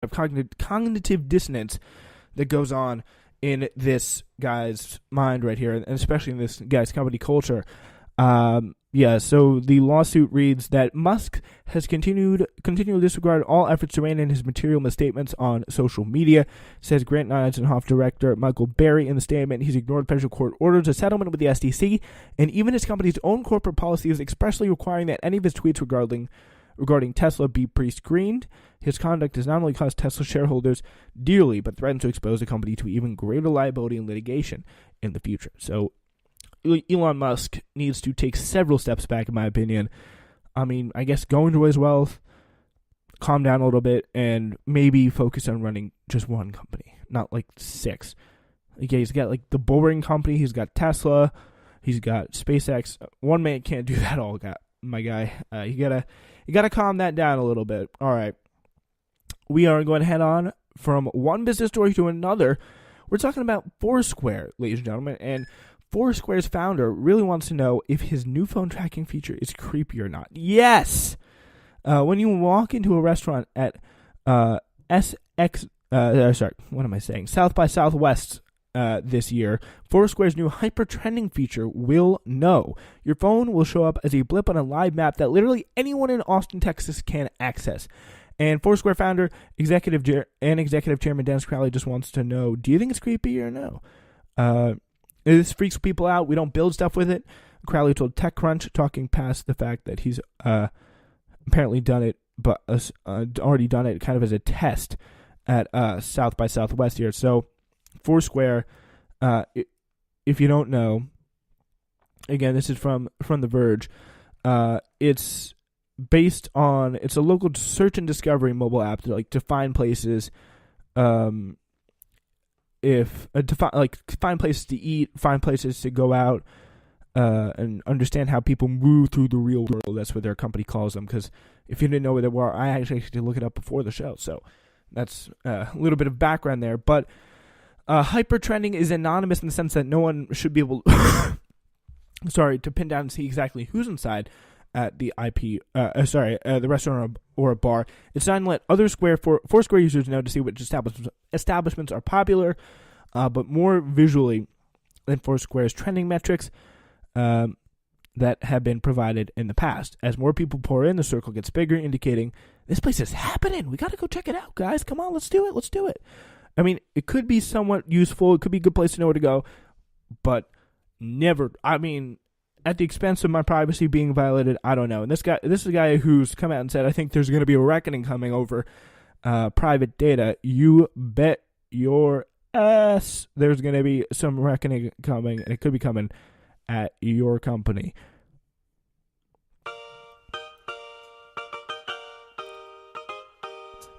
of cognitive dissonance that goes on in this guy's mind right here, and especially in this guy's company culture. So the lawsuit reads that Musk has continually disregarded all efforts to rein in his material misstatements on social media, says Grant Nisenhoff director Michael Berry in the statement. He's ignored federal court orders, a settlement with the SEC, and even his company's own corporate policies expressly requiring that any of his tweets regarding Tesla be pre-screened. His conduct has not only cost Tesla shareholders dearly, but threatens to expose the company to even greater liability and litigation in the future. So Elon Musk needs to take several steps back, in my opinion. I mean, I guess go into his wealth, calm down a little bit, and maybe focus on running just one company, not like 6. Okay, he's got like the Boring Company, he's got Tesla, he's got SpaceX. One man can't do that all, my guy. You gotta calm that down a little bit. All right, we are going to head on from one business story to another. We're talking about Foursquare, ladies and gentlemen, and Foursquare's founder really wants to know if his new phone tracking feature is creepy or not. Yes! When you walk into a restaurant at South by Southwest this year, Foursquare's new hyper-trending feature will know. Your phone will show up as a blip on a live map that literally anyone in Austin, Texas can access. And Foursquare founder, executive chairman Dennis Crowley just wants to know, do you think it's creepy or no? This freaks people out. We don't build stuff with it. Crowley told TechCrunch, talking past the fact that he's apparently done it, but already done it kind of as a test at South by Southwest here. So Foursquare, if you don't know, again, this is from The Verge. It's based on, it's a local search and discovery mobile app to find places. Find places to eat, find places to go out, and understand how people move through the real world. That's what their company calls them. Because if you didn't know where they were, I actually had to look it up before the show. So that's a little bit of background there. But hyper-trending is anonymous in the sense that no one should be able to pin down and see exactly who's inside at the the restaurant or a bar. It's designed to let other Foursquare users know to see which establishments are popular, but more visually than Foursquare's trending metrics that have been provided in the past. As more people pour in, the circle gets bigger, indicating this place is happening. We got to go check it out, guys. Come on, let's do it. I mean, it could be somewhat useful. It could be a good place to know where to go, but never. I mean, at the expense of my privacy being violated, I don't know. And this is a guy who's come out and said, I think there's going to be a reckoning coming over private data. You bet your ass there's going to be some reckoning coming, and it could be coming at your company.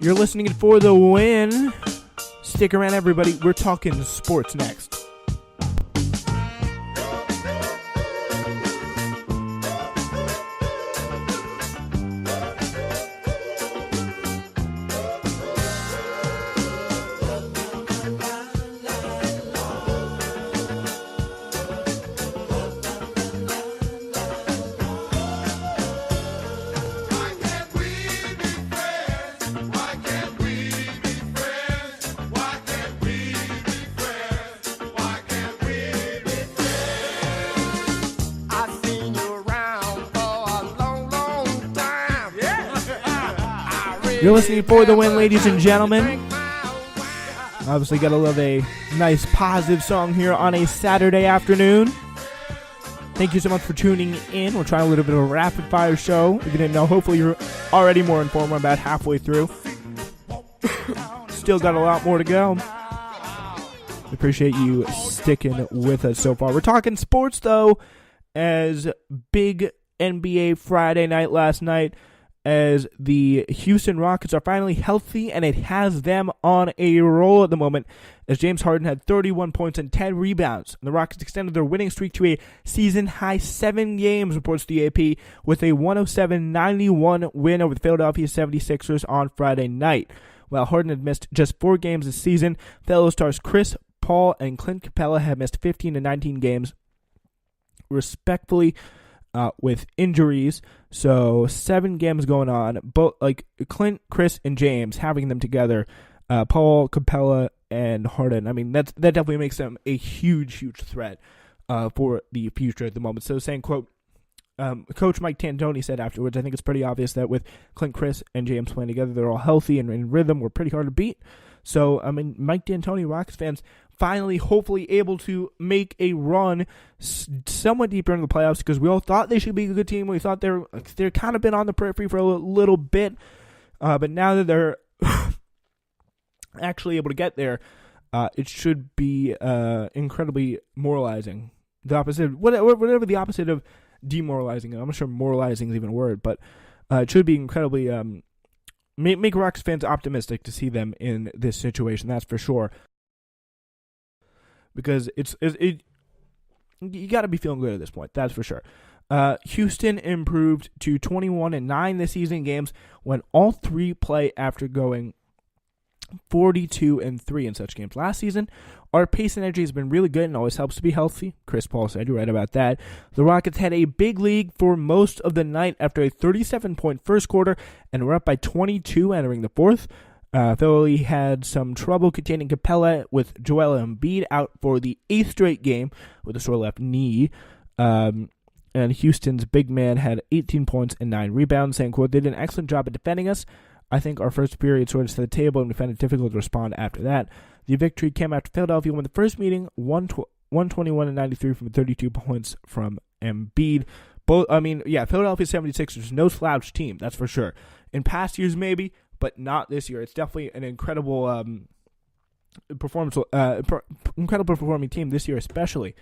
You're listening to For the Win. Stick around, everybody. We're talking sports next. You're listening For the Win, ladies and gentlemen. Obviously, gotta love a nice, positive song here on a Saturday afternoon. Thank you so much for tuning in. We're trying a little bit of a rapid-fire show. If you didn't know, hopefully you're already more informed. We're about halfway through. Still got a lot more to go. Appreciate you sticking with us so far. We're talking sports, though, as big NBA Friday night last night, as the Houston Rockets are finally healthy, and it has them on a roll at the moment, as James Harden had 31 points and 10 rebounds. And the Rockets extended their winning streak to a season-high 7 games, reports the AP, with a 107-91 win over the Philadelphia 76ers on Friday night. While Harden had missed just 4 games this season, fellow stars Chris Paul and Clint Capella have missed 15 and 19 games, respectively. with injuries. So 7 games going on. Both like Clint, Chris, and James having them together. Paul, Capella, and Harden. I mean, that definitely makes them a huge threat for the future at the moment. So saying, quote, Coach Mike D'Antoni said afterwards, I think it's pretty obvious that with Clint, Chris, and James playing together, they're all healthy and in rhythm. We're pretty hard to beat. So, I mean, Mike D'Antoni, Rockets fans, finally, hopefully able to make a run somewhat deeper into the playoffs, because we all thought they should be a good team. We thought they're kind of been on the periphery for a little bit. But now that they're actually able to get there, it should be incredibly moralizing. The opposite, whatever the opposite of demoralizing. I'm not sure moralizing is even a word, but it should be incredibly make Rockets fans optimistic to see them in this situation. That's for sure, because you got to be feeling good at this point. That's for sure. Houston improved to 21-9 this season games when all 3 play after going 42-3 in such games last season. Our pace and energy has been really good and always helps to be healthy. Chris Paul said, you're right about that. The Rockets had a big lead for most of the night after a 37-point first quarter and were up by 22 entering the fourth. Philly had some trouble containing Capella with Joel Embiid out for the 8th straight game with a sore left knee. And Houston's big man had 18 points and 9 rebounds, saying, quote, they did an excellent job at defending us. I think our first period sort of set the table and we found it difficult to respond after that. The victory came after Philadelphia won the first meeting, 121-93 from 32 points from Embiid. Philadelphia 76ers, no slouch team, that's for sure. In past years, maybe, but not this year. It's definitely an incredible incredible performing team this year, especially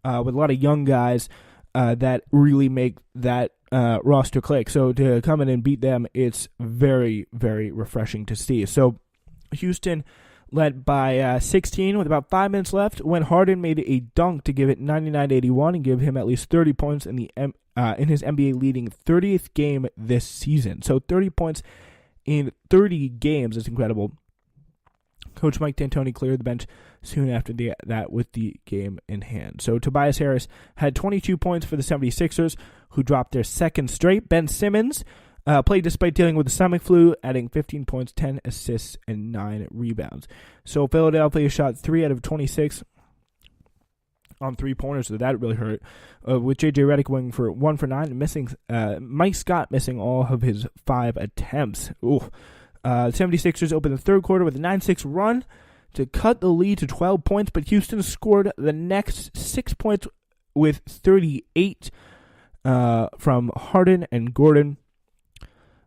with a lot of young guys that really make that roster click. So to come in and beat them, it's very, very refreshing to see. So Houston led by 16 with about 5 minutes left when Harden made a dunk to give it 99-81 and give him at least 30 points in his NBA leading 30th game this season. So 30 points in 30 games is incredible. Coach Mike D'Antoni cleared the bench soon after that with the game in hand. So Tobias Harris had 22 points for the 76ers, who dropped their second straight. Ben Simmons played despite dealing with the stomach flu, adding 15 points, 10 assists, and 9 rebounds. So Philadelphia shot 3 out of 26 on 3-pointers, so that really hurt. With J.J. Redick going for 1 for 9 and missing Mike Scott missing all of his 5 attempts. Ooh. The 76ers opened the third quarter with a 9-6 run to cut the lead to 12 points, but Houston scored the next 6 points with 38 from Harden and Gordon.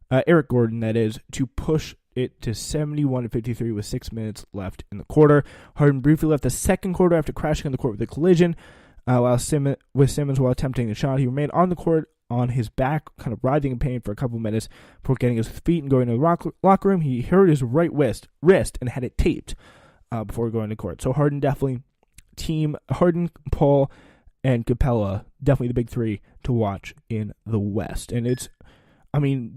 Eric Gordon, that is, to push it to 71-53 with 6 minutes left in the quarter. Harden briefly left the second quarter after crashing on the court with a collision with Simmons while attempting the shot. He remained on the court on his back, kind of writhing in pain for a couple minutes before getting his feet and going to the locker room. He hurt his right wrist and had it taped before going to court. So Harden, Paul, and Capella, definitely the big 3 to watch in the West. And it's,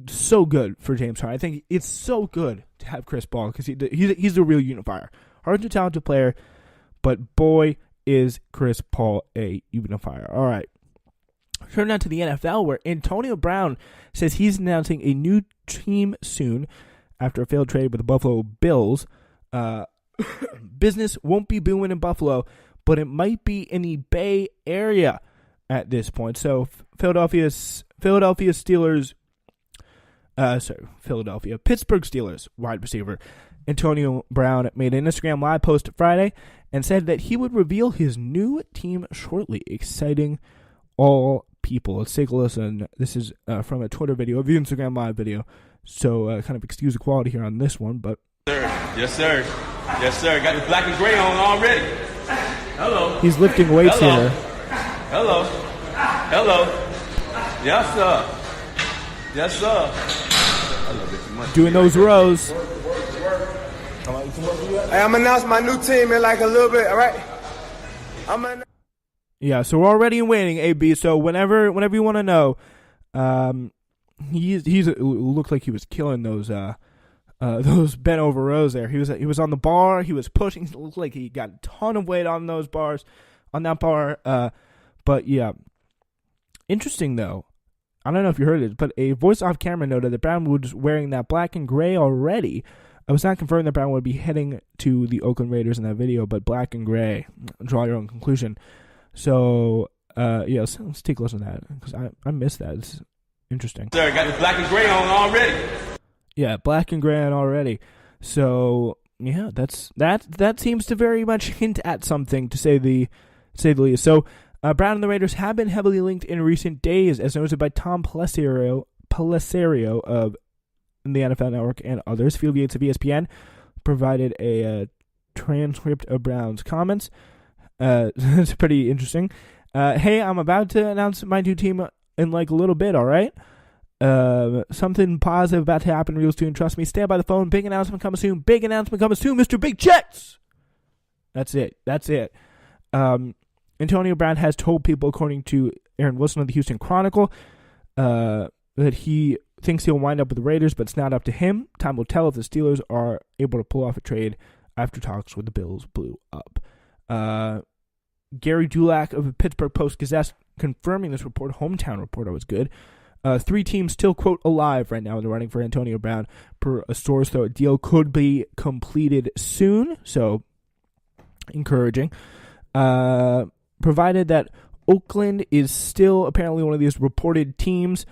so good for James Harden. I think it's so good to have Chris Paul because he's a real unifier. Harden's a talented player, but boy, is Chris Paul a unifier. All right. Turn on to the NFL, where Antonio Brown says he's announcing a new team soon after a failed trade with the Buffalo Bills. Business won't be booming in Buffalo, but it might be in the Bay Area at this point. So Pittsburgh Steelers wide receiver Antonio Brown made an Instagram live post Friday and said that he would reveal his new team shortly, exciting all people. Let's take a listen. This is from a Twitter video, of the Instagram live video. So kind of excuse the quality here on this one, but yes sir, got the black and gray on already. Hello. He's lifting weights here. Hello. Yes sir. Doing those rows. Hey, I'm announcing my new team in like a little bit. All right. Yeah, so we're already waiting, AB. So whenever you want to know, it looked like he was killing those bent over rows there. He was on the bar. He was pushing. It looked like he got a ton of weight on that bar. But yeah, Interesting, though. I don't know if you heard it, but a voice off camera noted that Brown was wearing that black and gray already. I was not confirmed that Brown would be heading to the Oakland Raiders in that video, but black and gray. Draw your own conclusion. So, let's take a listen to that, because I missed that. It's interesting. Sir, got the black and gray on already. Yeah, black and gray on already. So, yeah, that seems to very much hint at something, to say the least. So, Brown and the Raiders have been heavily linked in recent days, as noted by Tom Pelissero of the NFL Network and others. Field Yates of ESPN provided a transcript of Brown's comments. It's pretty interesting. Hey, I'm about to announce my new team in like a little bit, all right? Something positive about to happen real soon. Trust me. Stand by the phone. Big announcement coming soon. Big announcement coming soon. Mr. Big Checks. That's it. Antonio Brown has told people, according to Aaron Wilson of the Houston Chronicle, that he thinks he'll wind up with the Raiders, but it's not up to him. Time will tell if the Steelers are able to pull off a trade after talks with the Bills blew up. Gary Dulac of the Pittsburgh Post-Gazette confirming this report. Hometown reporter was good. 3 teams still, quote, alive right now in the running for Antonio Brown per a source, though a deal could be completed soon. So, encouraging. Provided that Oakland is still apparently one of these reported teams,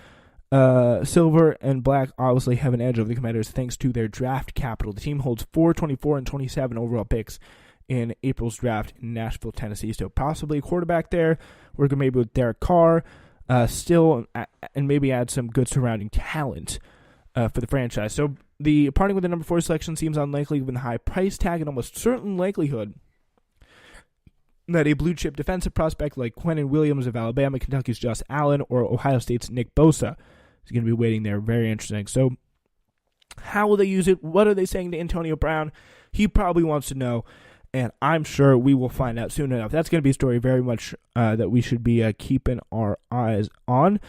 Silver and Black obviously have an edge over the Commanders thanks to their draft capital. The team holds 4, 24, and 27 overall picks in April's draft in Nashville, Tennessee. So possibly a quarterback there, working maybe with Derek Carr, still, and maybe add some good surrounding talent for the franchise. So the parting with the number 4 selection seems unlikely given the high price tag and almost certain likelihood that a blue-chip defensive prospect like Quentin Williams of Alabama, Kentucky's Josh Allen, or Ohio State's Nick Bosa is going to be waiting there. Very interesting. So how will they use it? What are they saying to Antonio Brown? He probably wants to know, and I'm sure we will find out soon enough. That's going to be a story very much that we should be keeping our eyes on.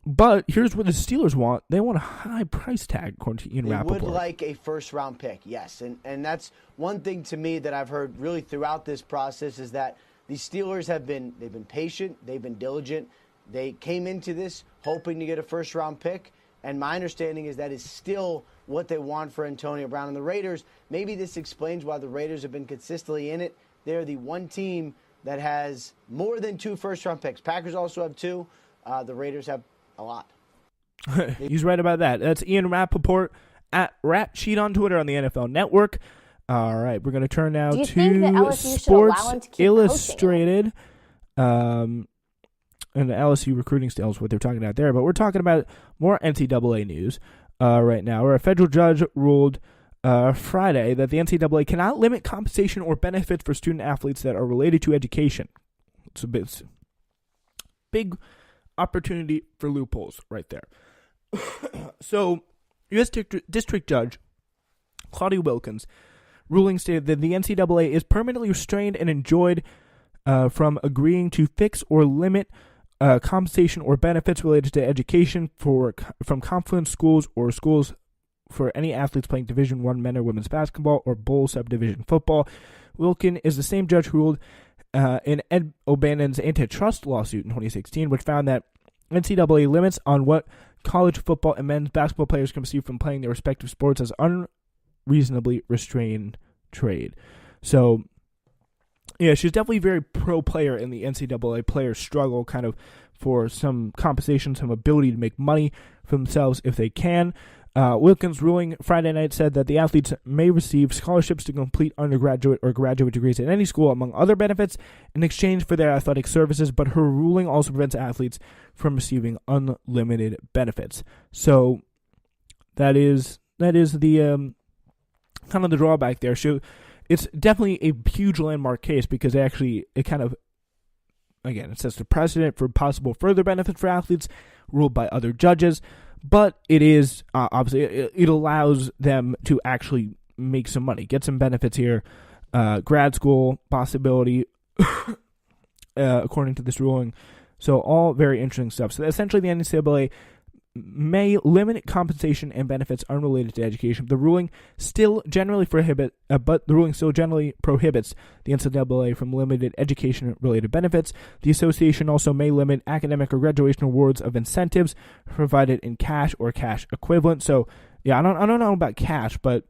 But here's what the Steelers want. They want a high price tag, according to Ian Rappaport. They would like a first-round pick, yes. And that's one thing to me that I've heard really throughout this process is that the Steelers they've been patient, they've been diligent. They came into this hoping to get a first-round pick, and my understanding is that is still what they want for Antonio Brown and the Raiders. Maybe this explains why the Raiders have been consistently in it. They're the one team that has more than 2 first-round picks. Packers also have 2. The Raiders have a lot. He's right about that. That's Ian Rappaport at Rap Sheet on Twitter on the NFL Network. All right, we're going to turn now to Sports Illustrated. And the LSU recruiting still is what they're talking about there. But we're talking about more NCAA news right now, where a federal judge ruled Friday that the NCAA cannot limit compensation or benefits for student athletes that are related to education. It's a big opportunity for loopholes right there. So, U.S. District Judge Claudia Wilkins ruling stated that the NCAA is permanently restrained and enjoined from agreeing to fix or limit compensation or benefits related to education from Confluence schools or schools for any athletes playing Division I men or women's basketball or bowl subdivision football. Wilkin is the same judge who ruled in Ed O'Bannon's antitrust lawsuit in 2016, which found that NCAA limits on what college football and men's basketball players can receive from playing their respective sports as unreasonably restrained trade. So, yeah, she's definitely very pro-player in the NCAA players struggle kind of for some compensation, some ability to make money for themselves if they can. Wilkins' ruling Friday night said that the athletes may receive scholarships to complete undergraduate or graduate degrees at any school, among other benefits, in exchange for their athletic services, but her ruling also prevents athletes from receiving unlimited benefits. So that is the kind of the drawback there. It's definitely a huge landmark case because it sets the precedent for possible further benefits for athletes ruled by other judges. But it is, obviously, it allows them to actually make some money, get some benefits here. Grad school possibility, according to this ruling. So all very interesting stuff. So essentially the NCAA may limit compensation and benefits unrelated to education. The ruling still generally prohibits the NCAA from limited education-related benefits. The association also may limit academic or graduation awards of incentives provided in cash or cash equivalent. So, yeah, I don't know about cash, but